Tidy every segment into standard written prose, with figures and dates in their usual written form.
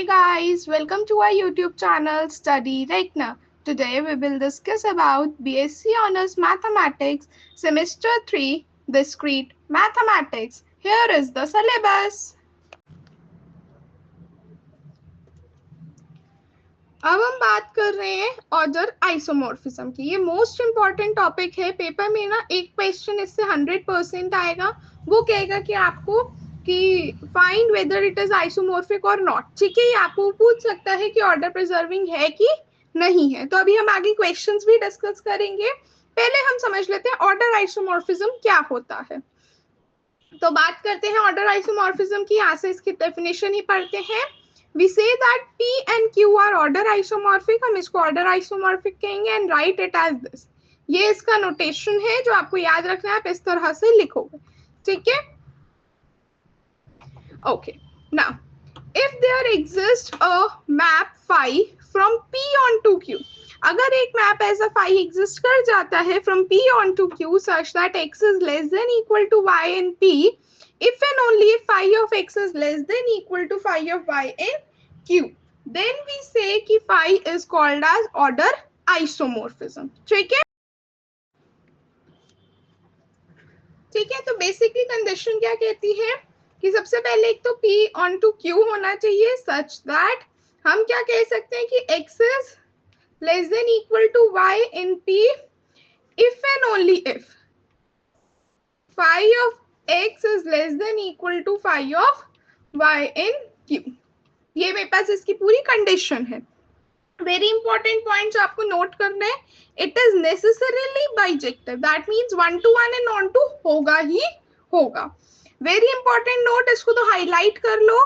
guys, welcome to our YouTube channel Study Rekna. Today we will discuss about BSc Honors Mathematics Semester 3 Discrete Mathematics. Here is the syllabus. अब हम बात कर रहे हैं order isomorphism की। ये most important topic है। Paper में ना एक क्वेश्चन इससे 100% आएगा। वो कहेगा कि आपको कि find whether it is isomorphic और नॉट। ठीक है, ये आपको पूछ सकता है कि ऑर्डर प्रिजर्विंग है कि नहीं है। तो अभी हम आगे क्वेश्चंस भी डिस्कस करेंगे। पहले हम समझ लेते हैं ऑर्डर आइसोमॉर्फिज्म क्या होता है। तो बात करते हैं ऑर्डर आइसोमॉर्फिज्म की। यहाँ से इसकी डेफिनेशन ही पढ़ते हैं। We say that P and Q are order isomorphic. हम इसको order isomorphic कहेंगे and write it as this. ये इसका नोटेशन है जो आपको याद रखना है। आप इस तरह से लिखोगे, ठीक है। Okay. Now, if there exists a map phi from P onto Q, अगर एक मैप ऐसा phi exist कर जाता है from P onto Q such that x is less than equal to y in P, if and only if phi of x is less than equal to phi of y in Q, then we say कि phi is called as order isomorphism. ठीक है, ठीक है। तो basically condition क्या कहती है कि सबसे पहले एक तो P onto Q होना चाहिए such that हम क्या कह सकते हैं कि x is less than equal to y in P if and only if phi of x is less than equal to phi of y in Q. ये मेरे पास इसकी पूरी कंडीशन है। वेरी इंपॉर्टेंट पॉइंट जो आपको नोट करना है, it is necessarily bijective. That means 1 to 1 and onto होगा ही होगा। वेरी इंपॉर्टेंट नोट, इसको तो हाईलाइट कर लो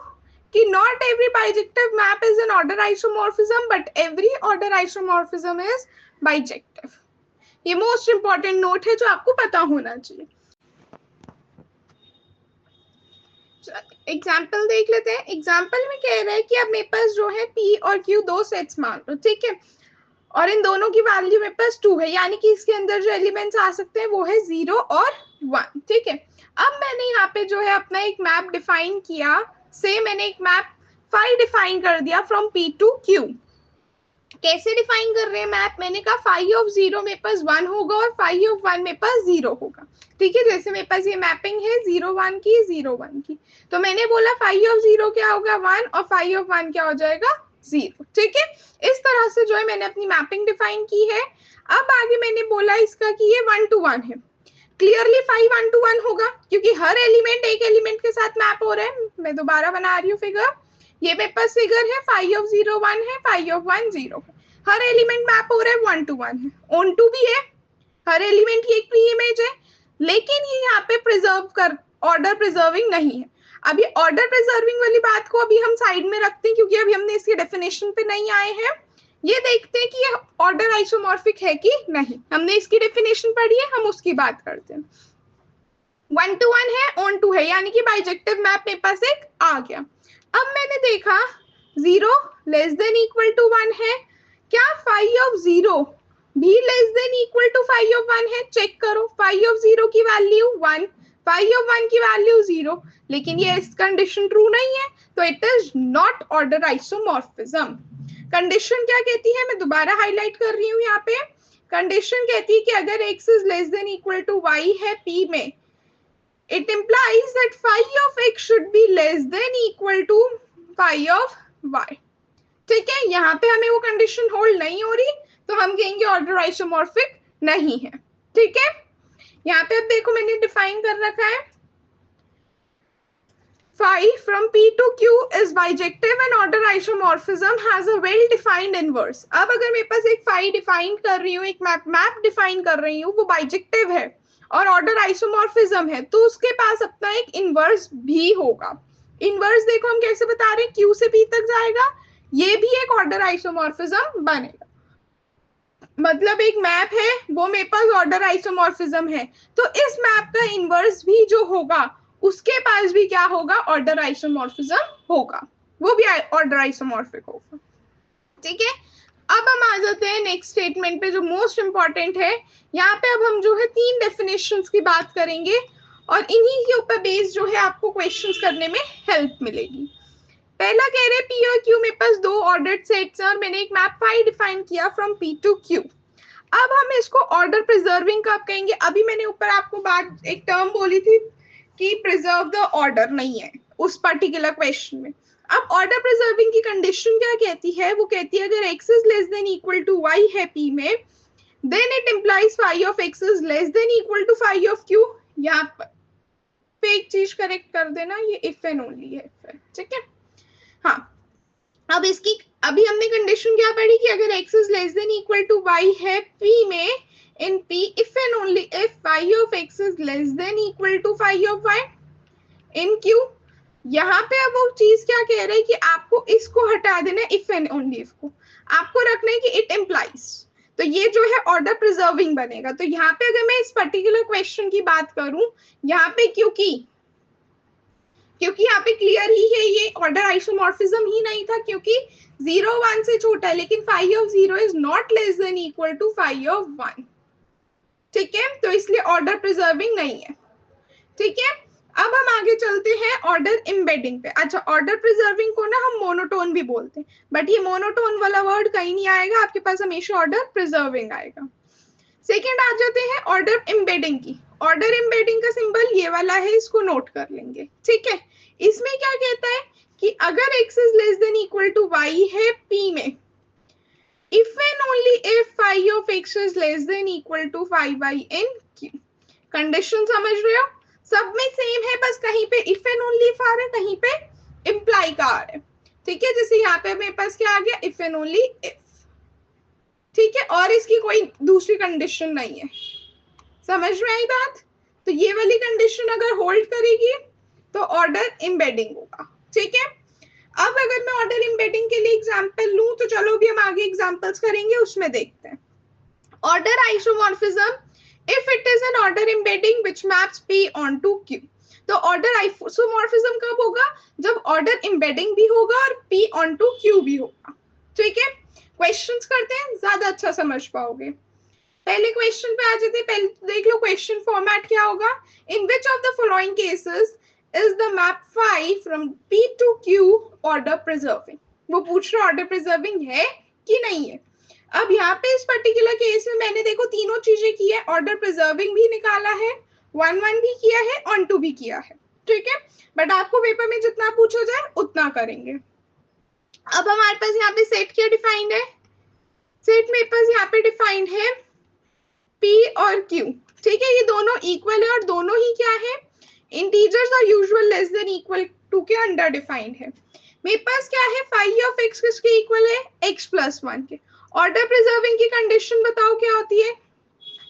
कि not every bijective map is an order isomorphism but every order isomorphism is bijective. ये मोस्ट इंपॉर्टेंट नोट है जो आपको पता होना चाहिए। एग्जाम्पल देख लेते हैं। एग्जाम्पल में कह रहा है कि अब मेरे पास जो है P और Q दो सेट्स मान लो, ठीक है, और इन दोनों की वैल्यू मेरे पास 2 है, यानी कि इसके अंदर जो एलिमेंट्स आ सकते हैं वो है 0 और 1। ठीक है, अब मैंने यहाँ पे जो है अपना एक मैप डिफाइन किया। से मैंने एक मैप फाई डिफाइन कर दिया फ्रॉम P टू Q। कैसे डिफाइन कर रहे हैं मैप? मैंने कहा फाई ऑफ 0 मेरे पास 1 होगा और फाई ऑफ 1 मेरे पास 0 होगा। ठीक है, जैसे मेरे पास ये मैपिंग है 0 1 की 0 1 की, तो मैंने बोला फाई ऑफ 0 क्या होगा 1 और फाई ऑफ 1 क्या हो जाएगा 0। ठीक है, इस तरह से जो है मैंने अपनी मैपिंग डिफाइन की है। अब आगे मैंने बोला इसका कि ये 1 to 1 है। क्लियरली फाई 1 to 1 होगा क्योंकि हर एलिमेंट एक एलिमेंट के साथ मैप हो रहा है। मैं दोबारा बना रही हूँ फिगर। ये मेरे पास फिगर है, फाई ऑफ 0 1 है, फाई ऑफ 1 0 है। हर एलिमेंट मैप हो रहा है 1 to 1 है। ऑन टू भी है, हर एलिमेंट की एक प्री इमेज है, लेकिन ये यहाँ पे प्रिजर्व कर ऑर्डर प्रिजर्विंग नहीं है। अभी ऑर्डर प्रिजर्विंग वाली बात को अभी हम साइड में रखते हैं क्योंकि अभी हमने इसके डेफिनेशन पे नहीं आए हैं। ये देखते हैं कि ये ऑर्डर आइसोमॉर्फिक है कि नहीं। हमने इसकी डेफिनेशन पढ़ी है, हम उसकी बात करते हैं। 1 to 1 है, ऑन टू है, यानी कि बाइजेक्टिव मैप मेरे पास एक आ गया। अब मैंने देखा 0 लेस देन इक्वल टू 1 है, क्या फाई ऑफ 0 भी less than equal to phi of 1 है? चेक करो, फाई ऑफ 0 की वैल्यू 1, फाई ऑफ 1 की वैल्यू 0, लेकिन ये इस कंडीशन ट्रू नहीं है, तो it is not order isomorphism. Condition क्या कहती है, मैं दोबारा हाईलाइट कर रही हूँ यहाँ पे। कंडीशन कहती है कि अगर x is less than equal to y है P में, it implies that phi of x should be less than equal to phi of y। ठीक है, यहाँ पे हमें वो कंडीशन होल्ड नहीं हो रही, तो हम कहेंगे ऑर्डर आइसोमॉर्फिक नहीं है। ठीक है, यहाँ पे अब देखो मैंने डिफाइन कर रखा है phi from P to Q is bijective and order isomorphism has a well defined inverse। अब अगर मेरे पास एक phi डिफाइन कर रही हूँ, एक मैप डिफाइन कर रही हूँ, वो बाइजेक्टिव है और ऑर्डर आइसोमॉर्फिज्म है, तो उसके पास अपना एक इनवर्स भी होगा। इनवर्स देखो हम कैसे बता रहे हैं, Q से P तक जाएगा, ये भी एक ऑर्डर आइसोमॉर्फिज्म बनेगा। मतलब एक मैप है, वो मेरे पास ऑर्डर आइसोमॉर्फिज्म है, तो इस मैप का इनवर्स भी जो होगा उसके पास भी क्या होगा, ऑर्डर आइसोमॉर्फिज्म होगा, वो भी ऑर्डर आइसोमॉर्फिक होगा। ठीक है, अब हम आ जाते हैं नेक्स्ट स्टेटमेंट पे जो मोस्ट इंपॉर्टेंट है। यहाँ पे अब हम जो है 3 डेफिनेशंस की बात करेंगे और इन्हीं के ऊपर बेस जो है आपको क्वेश्चंस करने में हेल्प मिलेगी। पहला कह रहे पी और क्यू मेरे पास दो ऑर्डर्ड सेट्स हैं और मैंने एक मैप फाई डिफाइन किया फ्रॉम पी टू क्यू। अब हम इसको ऑर्डर प्रिजर्विंग कब कहेंगे? अभी मैंने ऊपर आपको बात एक टर्म बोली थी कि प्रिजर्व द ऑर्डर नहीं है उस पर्टिकुलर क्वेश्चन में। अब ऑर्डर प्रिजर्विंग की कंडीशन क्या कहती है? वो कहती है अगर x is less than equal to y है p में, then it implies phi of x is less than equal to phi of q। यहाँ पे एक चीज करेक्ट कर देना, ये इफ एंड ओनली है, ठीक है। हाँ, अब इसकी अभी हमने कंडीशन क्या पढ़ी कि अगर x is less than equal to y है p में, इन p if and only if phi of x is less than equal to phi of y in q। यहाँ पे अब वो चीज क्या कह रहे हैं कि आपको इसको हटा देना, इफ एंड ओनली इफ को आपको रखना है कि इट इम्प्लाइज, तो ये जो है ऑर्डर प्रिजर्विंग बनेगा। तो यहाँ पे अगर मैं इस पर्टिकुलर क्वेश्चन की बात करूं, यहाँ पे क्योंकि यहाँ पे क्लियर ही है ये ऑर्डर आइसोमॉर्फिज्म ही नहीं था, क्योंकि 0 1 से छोटा है, लेकिन phi of 0 is not less than equal to phi of 1, ठीक है, तो इसलिए ऑर्डर प्रिजर्विंग नहीं है, ठीक है। अब हम आगे चलते हैं ऑर्डर एम्बेडिंग पे। अच्छा, ऑर्डर प्रिजर्विंग को ना हम मोनोटोन भी बोलते हैं, बट ये मोनोटोन वाला वर्ड कहीं नहीं आएगा, आपके पास हमेशा ऑर्डर प्रिजर्विंग आएगा। सेकेंड आ जाते हैं ऑर्डर एम्बेडिंग की। ऑर्डर एम्बेडिंग का सिंबल ये वाला है, इसको नोट कर लेंगे, ठीक है। इसमें क्या कहता है कि अगर x is less than equal to y है p में, if and only if phi of x is less than equal to phi y in q। Condition समझ रहे हो? सब में सेम है, बस कहीं पे if and only if आ रहा है, कहीं पे imply का आ रहा है, ठीक है। जैसे यहाँ पे मेरे पास क्या आ गया, if and only if, ठीक है, और इसकी कोई दूसरी कंडीशन नहीं है। समझ में आई बात? तो ये वाली कंडीशन अगर होल्ड करेगी तो ऑर्डर एम्बेडिंग होगा, ठीक है। अब अगर मैं ऑर्डर एम्बेडिंग के लिए एग्जांपल लूं, तो चलो भी हम आगे एग्जांपल्स करेंगे, उसमें देखते हैं। Order isomorphism if it is an order embedding which maps p onto q। तो ऑर्डर आइसोमॉर्फिज्म कब होगा? जब ऑर्डर एम्बेडिंग भी होगा और p onto q भी होगा, ठीक है। क्वेश्चंस करते हैं, ज्यादा अच्छा समझ पाओगे। पहले क्वेश्चन पे आ जाते हैं, पहले देख लो क्वेश्चन फॉर्मेट क्या होगा। In which of the following cases is the map phi from p to q order preserving. वो पूछ रहा ऑर्डर प्रिजर्विंग है कि नहीं है। अब यहाँ पे इस पर्टिकुलर केस में मैंने देखो तीनों चीजें की है, ऑर्डर प्रिजर्विंग भी निकाला है, 1 1 भी किया है, ऑन 2 भी किया है, ठीक है। बट आपको पेपर में जितना पूछा जाए उतना करेंगे। अब हमारे पास यहाँ पे सेट क्या डिफाइंड है? सेट मेरे पास यहाँ पे डिफाइंड है p और q, ठीक है। ये दोनों इक्वल है और दोनों ही क्या है, इंटीजर्स और usual less than equal to के अंडर डिफाइंड है। मेरे पास क्या है, फाई ऑफ x किसके इक्वल है, x प्लस 1 के। ऑर्डर प्रिजर्विंग की कंडीशन बताओ क्या होती है?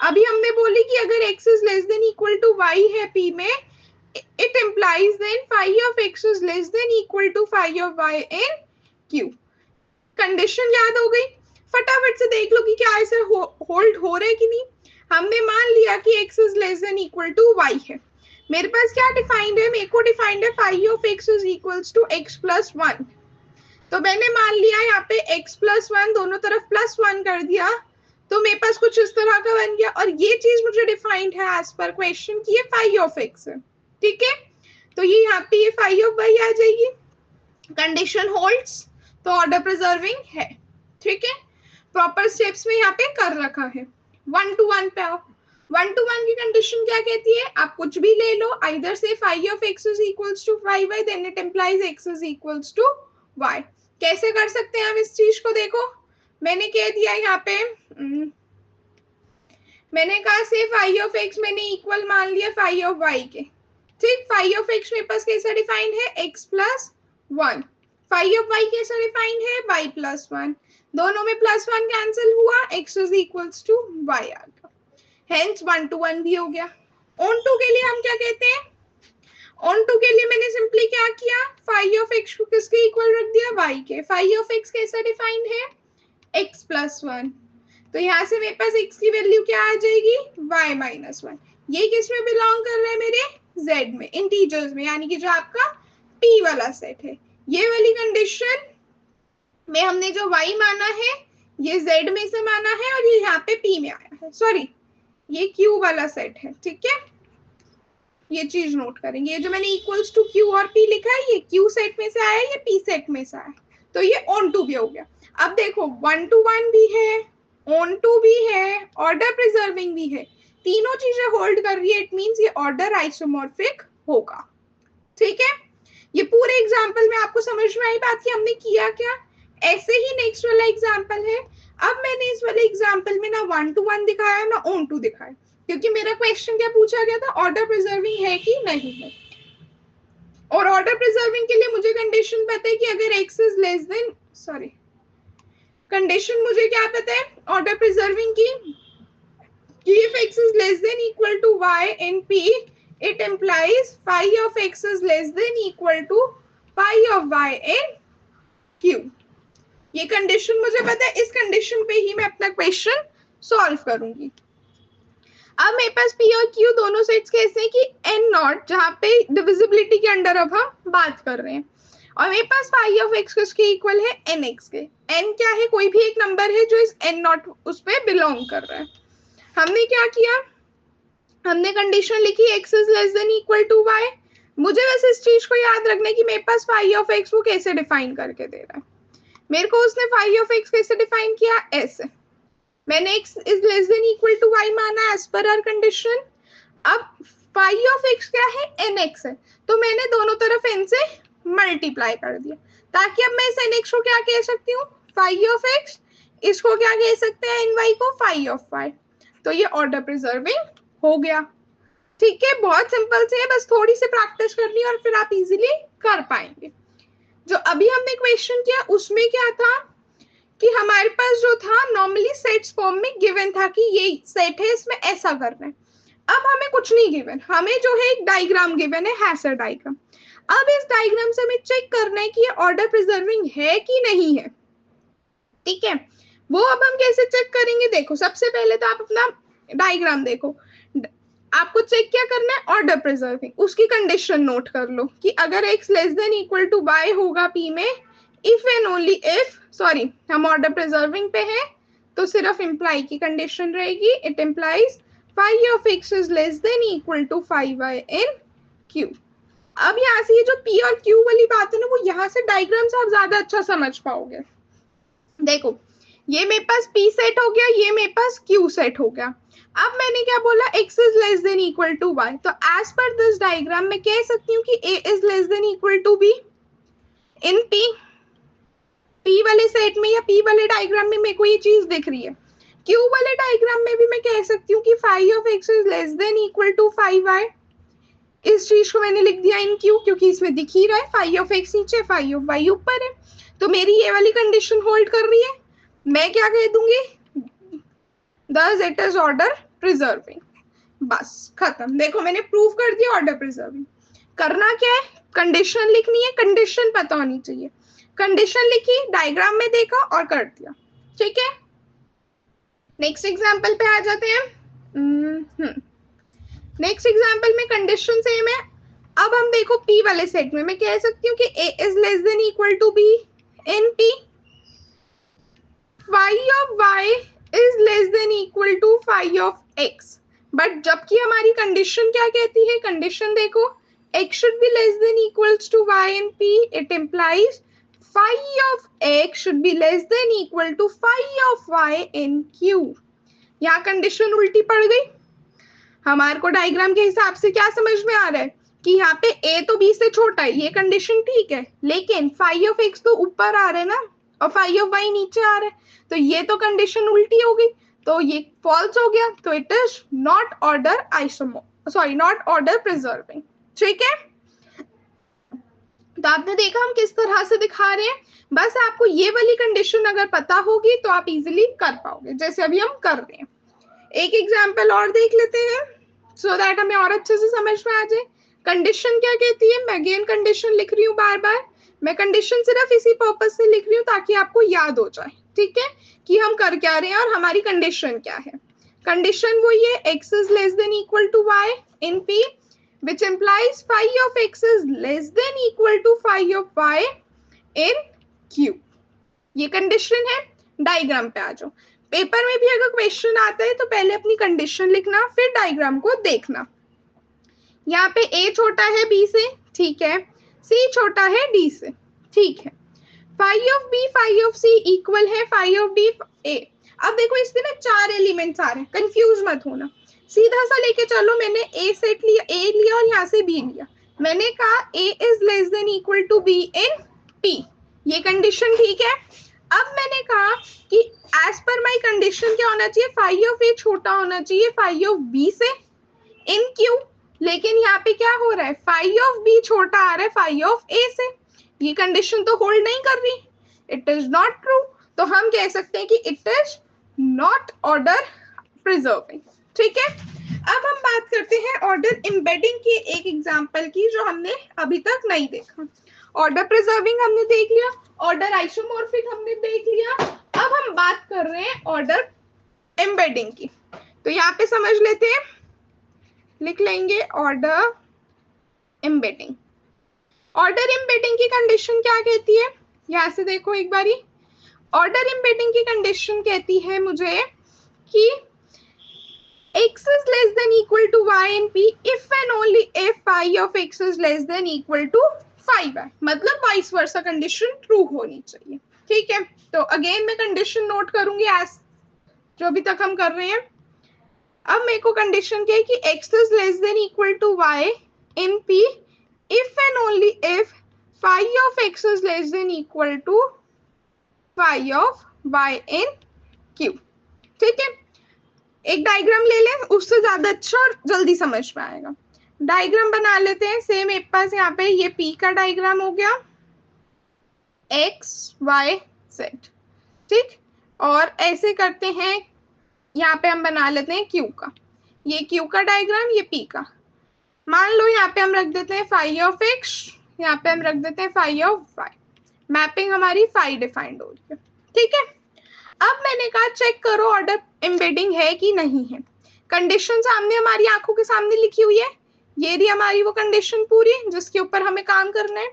अभी हमने बोली कि अगर x is less than equal to y है p में, it implies then phi of x is less than equal to phi of y in q। Condition याद हो गई? फटाफट से देख लो कि क्या ऐसे होल्ड हो रहा है कि नहीं। हमने मान लिया कि x is less than equal to y है। मेरे पास क्या डिफाइंड है, मेरे को डिफाइंड है phi of x is equals to x plus 1। तो मैंने मान लिया यहाँ पे x प्लस 1 दोनों तरफ प्लस 1 कर दिया, तो मेरे पास कुछ इस तरह का बन गया। और ये चीज मुझे डिफाइंड है एज पर क्वेश्चन की ये फाई ऑफ x है, ठीक है। तो ये यहाँ पे ये फाई ऑफ y आ जाएगी, कंडीशन होल्ड्स, तो ऑर्डर प्रिजर्विंग है, ठीक है। प्रॉपर स्टेप्स में यहाँ पे कर रखा है। 1 to 1 पे आओ। 1 to 1 की कंडीशन क्या कहती है? आप कुछ भी ले लो, either say phi of x is equals to phi y, then it implies x is equals to y। कैसे कर सकते हैं हम इस चीज को? देखो मैंने कह दिया यहाँ पे, मैंने कहा से फाई ऑफ x मैंने इक्वल मान लिया फाई ऑफ y के, ठीक। फाई ऑफ x मेरे पास कैसा डिफाइंड है, x plus 1। Phi of y कैसा डिफाइंड है, y प्लस 1। दोनों में प्लस 1 कैंसिल हुआ, x is equals to y आ गया, हेंस 1 to 1 भी हो गया। ऑन 2 के लिए हम क्या कहते हैं? ऑन 2 के लिए मैंने सिंपली क्या किया, फाई ऑफ x को किसके इक्वल रख दिया, y के। फाई ऑफ x कैसा डिफाइंड है, x प्लस 1। तो यहाँ से मेरे पास x की वैल्यू क्या आ जाएगी, y माइनस 1। ये किस में बिलोंग कर रहा है, मेरे z में, इंटीजर्स में, यानी कि जो आपका p वाला सेट है। ये वाली कंडीशन में हमने जो y माना है ये z में से माना है और ये यहाँ पे p में आया है, सॉरी ये q वाला सेट है, ठीक है। ये चीज नोट करेंगे। ये जो मैंने इक्वल्स टू क्यू और पी लिखा है, ये क्यू सेट में से आया है, ये पी सेट में से आया, तो ये ऑन टू भी हो गया। अब देखो 1 to 1 भी है, ऑन टू भी है, ऑर्डर प्रिजर्विंग भी है, तीनों चीजें होल्ड कर रही है, इट मींस ये ऑर्डर आइसोमॉर्फिक होगा। ठीक है, ये पूरे एग्जाम्पल में आपको समझ में आई बात कि हमने किया क्या। ऐसे ही नेक्स्ट वाला एग्जाम्पल है। अब मैंने इस वाले एग्जाम्पल में ना 1 to 1 दिखाया ना ऑन टू दिखाया, क्योंकि मेरा क्वेश्चन क्या पूछा गया था, ऑर्डर प्रिजर्विंग है कि नहीं है। और ऑर्डर प्रिजर्विंग के लिए मुझे कंडीशन पता है कि अगर x is less then, sorry, condition मुझे क्या पता है ऑर्डर प्रिजर्विंग की, कि if x is less than equal to y in p, it implies phi of x is less than equal to phi of y in q। ये condition मुझे पता है, इस कंडीशन पे ही मैं अपना क्वेश्चन सॉल्व करूंगी। अब मेरे पास p और q दोनों सेट्स कैसे हैं कि n नॉट, जहां पे डिविजिबिलिटी के अंडर अब हम बात कर रहे हैं, और मेरे पास phi of x किसके इक्वल है, nx के। n क्या है, कोई भी एक नंबर है जो इस n नॉट उस पे बिलोंग कर रहा है। हमने क्या किया, हमने कंडीशन लिखी x is less than equal to y। मुझे वैसे इस चीज को याद रखना है कि मेरे पास phi of x वो कैसे डिफाइन करके दे रहा है। मेरे को उसने phi of x कैसे डिफाइन किया, ऐसे, मैंने x is less than equal to y माना एज पर आवर कंडीशन। अब phi of x क्या है, nx है, तो मैंने दोनों तरफ n से मल्टीप्लाई कर दिया, ताकि अब मैं इस nx को क्या कह सकती हूँ, phi of x, इसको क्या कह सकते हैं ny को, phi of y। तो ये ऑर्डर प्रिजर्विंग हो गया। ठीक है, बहुत सिंपल से है, बस थोड़ी सी प्रैक्टिस करनी है और फिर आप इजीली कर पाएंगे। जो अभी हमने क्वेश्चन किया उसमें क्या था कि हमारे पास जो था नॉर्मली सेट्स फॉर्म में गिवन था कि ये सेट है, इसमें ऐसा करना है। अब हमें कुछ नहीं गिवन, हमें जो है एक डायग्राम गिवन है, हैशर डायग्राम। अब इस डायग्राम से हमें चेक करना है कि ये ऑर्डर प्रिजर्विंग है कि नहीं है। ठीक है, वो अब हम कैसे चेक करेंगे, देखो सबसे पहले तो आप अपना डायग्राम देखो, आपको चेक क्या करना है, ऑर्डर प्रिजर्विंग, उसकी कंडीशन नोट कर लो कि अगर x less than equal to y होगा p में, if and only if, sorry हम ऑर्डर प्रिजर्विंग पे हैं तो सिर्फ इम्प्लाई की कंडीशन रहेगी, it implies phi of x is less than equal to phi y in q। अब यहाँ से ये जो p और q वाली बात है ना, वो यहाँ से डायग्राम से आप ज्यादा अच्छा समझ पाओगे। देखो ये मेरे पास p सेट हो गया, ये मेरे पास q सेट हो गया। अब मैंने क्या बोला, x is less than equal to y, तो एज पर दिस डायग्राम मैं कह सकती हूँ कि a is less than equal to b in p वाले सेट में या p वाले डायग्राम में मेरे को ये चीज दिख रही है। q वाले डायग्राम में भी मैं कह सकती हूँ कि phi of x is less than equal to phi y। इस चीज को मैंने लिख दिया इन q, क्योंकि इसमें दिख ही रहा है phi of x नीचे, phi of y ऊपर है, तो मेरी ये वाली कंडीशन होल्ड कर रही है। मैं क्या कह दूंगी, thus it is order preserving। बस खत्म, देखो मैंने प्रूव कर दिया ऑर्डर प्रिजर्विंग। करना क्या है, कंडीशन लिखनी है, कंडीशन पता होनी चाहिए। कंडीशन लिखी, डायग्राम में देखा और कर दिया। ठीक है, नेक्स्ट एग्जांपल पे आ जाते हैं। नेक्स्ट एग्जांपल में कंडीशन सेम है। अब हम देखो p वाले सेट में मैं कह सकती हूँ कि a is less than equal to b in p, phi of y is less than equal to phi of x। But जबकि हमारी कंडीशन क्या कहती है, कंडीशन देखो, x should be less than equals to y in p, it implies phi of x should be less than equal to phi of y in q। यहाँ condition उल्टी पड़ गई। हमारे को डायग्राम के हिसाब से क्या समझ में आ रहा है कि यहाँ पे a तो b से छोटा है, ये कंडीशन ठीक है, लेकिन phi of x तो ऊपर आ रहा है ना और phi of y नीचे आ रहा है, तो ये तो कंडीशन उल्टी हो गई, तो ये फॉल्स हो गया, तो it is not order sorry not order preserving. ठीक है, तो आपने देखा हम किस तरह से दिखा रहे हैं। बस आपको ये वाली कंडीशन अगर पता होगी तो आप इजीली कर पाओगे, जैसे अभी हम कर रहे हैं। एक एग्जाम्पल और देख लेते हैं सो दैट हमें और अच्छे से समझ में आ जाए। कंडीशन क्या कहती है, मैं अगेन कंडीशन लिख रही हूँ बार बार, मैं कंडीशन सिर्फ इसी पर्पस से लिख रही हूँ ताकि आपको याद हो जाए, ठीक है, कि हम कर क्या रहे हैं और हमारी कंडीशन क्या है। कंडीशन वो ये, x is less than equal to y in p, which implies phi of x is less than equal to phi of y in q। ये कंडीशन है। डायग्राम पे आ जाओ। पेपर में भी अगर क्वेश्चन आता है तो पहले अपनी कंडीशन लिखना, फिर डायग्राम को देखना। यहाँ पे ए छोटा है बी से, ठीक है, सी छोटा है डी से, ठीक है। Phi of B phi of C equal है फाई ऑफ डी ए। अब देखो इसमें ना 4 एलिमेंट्स आ रहे हैं, कंफ्यूज मत होना, सीधा सा लेके चलो। मैंने ए सेट लिया, ए लिया और यहाँ से बी लिया। मैंने कहा A is less than equal to B in P, ये कंडीशन ठीक है। अब मैंने कहा कि एज पर माई कंडीशन क्या होना चाहिए, फाई ऑफ ए छोटा होना चाहिए फाई ऑफ बी से इन क्यू। लेकिन यहाँ पे क्या हो रहा है, फाई ऑफ बी छोटा आ रहा है फाई ऑफ ए से, ये कंडीशन तो होल्ड नहीं कर रही, इट इज नॉट ट्रू। तो हम कह सकते हैं कि it is not order preserving, ठीक है। अब हम बात करते हैं ऑर्डर एम्बेडिंग की एक एग्जांपल की, जो हमने अभी तक नहीं देखा। ऑर्डर प्रिजर्विंग हमने देख लिया, ऑर्डर आइसोमॉर्फिक हमने देख लिया, अब हम बात कर रहे हैं ऑर्डर एम्बेडिंग की। तो यहाँ पे समझ लेते हैं, लिख लेंगे ऑर्डर एम्बेडिंग। ऑर्डर एम्बेडिंग की कंडीशन क्या कहती है, यहां से देखो एक बारी। ऑर्डर एम्बेडिंग की कंडीशन कहती है मुझे कि x is less than equal to y in p if and only if phi of x is less than equal to phi y, मतलब वाइस वर्सा कंडीशन ट्रू होनी चाहिए, ठीक है। तो अगेन मैं कंडीशन नोट करूंगी एज जो अभी तक हम कर रहे हैं। अब मेरे को कंडीशन क्या है कि x is less than equal to y in p if and only if phi of x is less than equal to phi of y in q, ठीक है। एक डायग्राम ले लें, उससे ज्यादा अच्छा और जल्दी समझ में आएगा। डायग्राम बना लेते हैं। सेम मेरे पास यहाँ पे ये p का डायग्राम हो गया, x y z, ठीक। और ऐसे करते हैं, यहाँ पे हम बना लेते हैं q का, ये q का डायग्राम, ये p का। मान लो यहाँ पे हम रख देते हैं फाई ऑफ x, यहाँ पे हम रख देते हैं फाई ऑफ y। मैपिंग हमारी फाई डिफाइंड हो रही है, ठीक है। अब मैंने कहा चेक करो ऑर्डर एम्बेडिंग है कि नहीं है। कंडीशन सामने हमारी आंखों के सामने लिखी हुई है, ये रही हमारी वो कंडीशन पूरी जिसके ऊपर हमें काम करना है।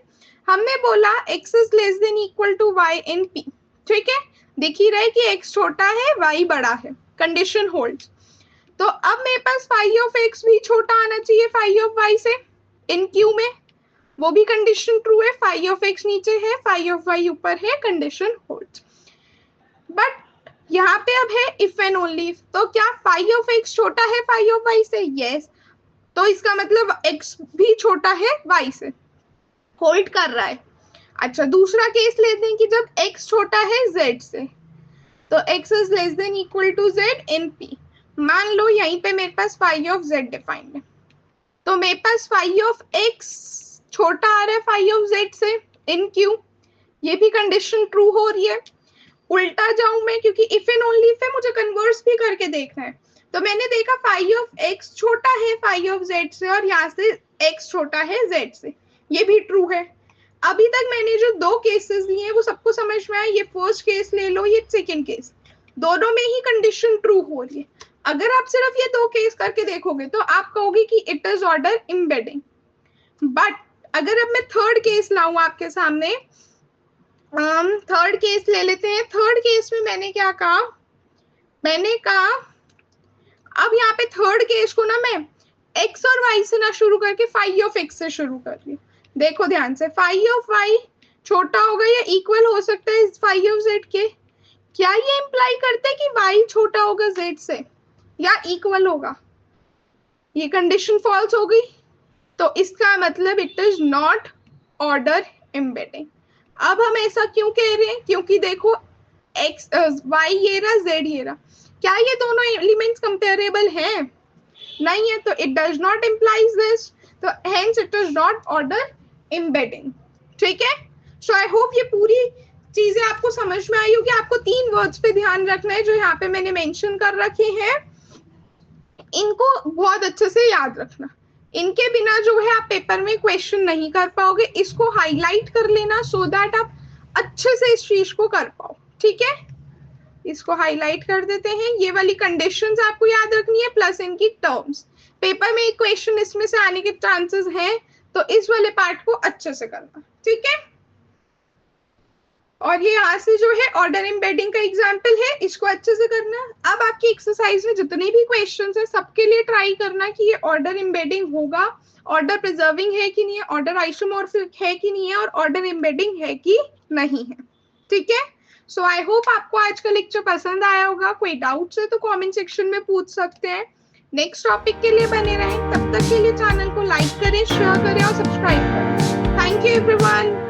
हमने बोला x is less than equal to y in p, ठीक है। दिख ही रहा है कि x छोटा है y बड़ा है, कंडीशन होल्ड। तो अब मेरे पास फाई ऑफ x भी छोटा आना चाहिए फाई ऑफ y से इन q में, वो भी कंडीशन ट्रू है। फाई ऑफ x नीचे है, फाई ऑफ y ऊपर है, कंडीशन होल्ड। बट यहाँ पे अब है इफ एंड ओनली इफ, तो क्या फाई ऑफ x छोटा है फाई ऑफ y से, यस। तो इसका मतलब x भी छोटा है y से, होल्ड कर रहा है। अच्छा दूसरा केस लेते हैं कि जब x छोटा है z से, तो x is less than equal to z in p। मान लो यहीं पे मेरे पास फाई ऑफ z डिफाइंड है, तो मेरे पास फाई ऑफ x छोटा आ रहा है फाई ऑफ z से इन q, ये भी कंडीशन ट्रू हो रही है। उल्टा जाऊं मैं, क्योंकि इफ एंड ओनली इफ है, मुझे कन्वर्स भी करके देखना है। तो मैंने देखा फाई ऑफ x छोटा है फाई ऑफ z से, और यहाँ से x छोटा है z से, ये भी ट्रू है। अभी तक मैंने जो दो केसेस लिए हैं वो सबको समझ में आया। ये फर्स्ट केस ले लो, ये सेकंड केस, दोनों में ही कंडीशन ट्रू हो रही है। अगर आप सिर्फ ये दो केस करके देखोगे तो आप कहोगे कि it is order embedding. But अगर अब मैं थर्ड केस लाऊं आपके सामने, थर्ड केस ले लेते हैं। थर्ड केस में मैंने क्या कहा, मैंने कहा अब यहाँ पे थर्ड केस को ना मैं x और y से ना शुरू करके फाई ऑफ x से शुरू कर रही हूँ। देखो ध्यान से, फाई ऑफ y छोटा होगा या इक्वल हो सकता है फाई ऑफ z के। क्या ये इंप्लाई करता है कि y छोटा होगा z से या इक्वल होगा? ये कंडीशन फॉल्स हो गई, तो इसका मतलब it is not order embedding. अब हम ऐसा क्यों कह रहे हैं, क्योंकि देखो x y ये रहा, z ये रहा, क्या ये दोनों एलिमेंट्स कंपेरेबल हैं? नहीं है, तो it does not implies this, तो hence it is not order embedding, ठीक है। सो आई होप ये पूरी चीजें आपको समझ में आई होगी। आपको 3 वर्ड्स पे ध्यान रखना है जो यहाँ पे मैंने मेंशन कर रखे हैं, इनको बहुत अच्छे से याद रखना। इनके बिना जो है आप पेपर में क्वेश्चन नहीं कर पाओगे। इसको हाईलाइट कर लेना सो दैट आप अच्छे से इस चीज को कर पाओ, ठीक है। इसको हाईलाइट कर देते हैं। ये वाली कंडीशंस आपको याद रखनी है प्लस इनकी टर्म्स। पेपर में एक क्वेश्चन इसमें से आने के चांसेस हैं, तो इस वाले पार्ट को अच्छे से करना, ठीक है। और ये यहाँ से जो है ऑर्डर एम्बेडिंग का एग्जाम्पल है, इसको अच्छे से करना। अब आपकी एक्सरसाइज में जितने भी क्वेश्चंस है सबके लिए ट्राई करना कि ये ऑर्डर एम्बेडिंग होगा, ऑर्डर प्रिजर्विंग है कि नहीं है, ऑर्डर आइसोमॉर्फिक है कि नहीं है, और ऑर्डर एम्बेडिंग है कि नहीं है। ठीक है, सो आई होप आपको आज का लेक्चर पसंद आया होगा। कोई डाउट्स है तो कमेंट सेक्शन में पूछ सकते हैं। नेक्स्ट टॉपिक के लिए बने रहें, तब तक के लिए चैनल को लाइक करें, शेयर करें और सब्सक्राइब करें। Thank you everyone.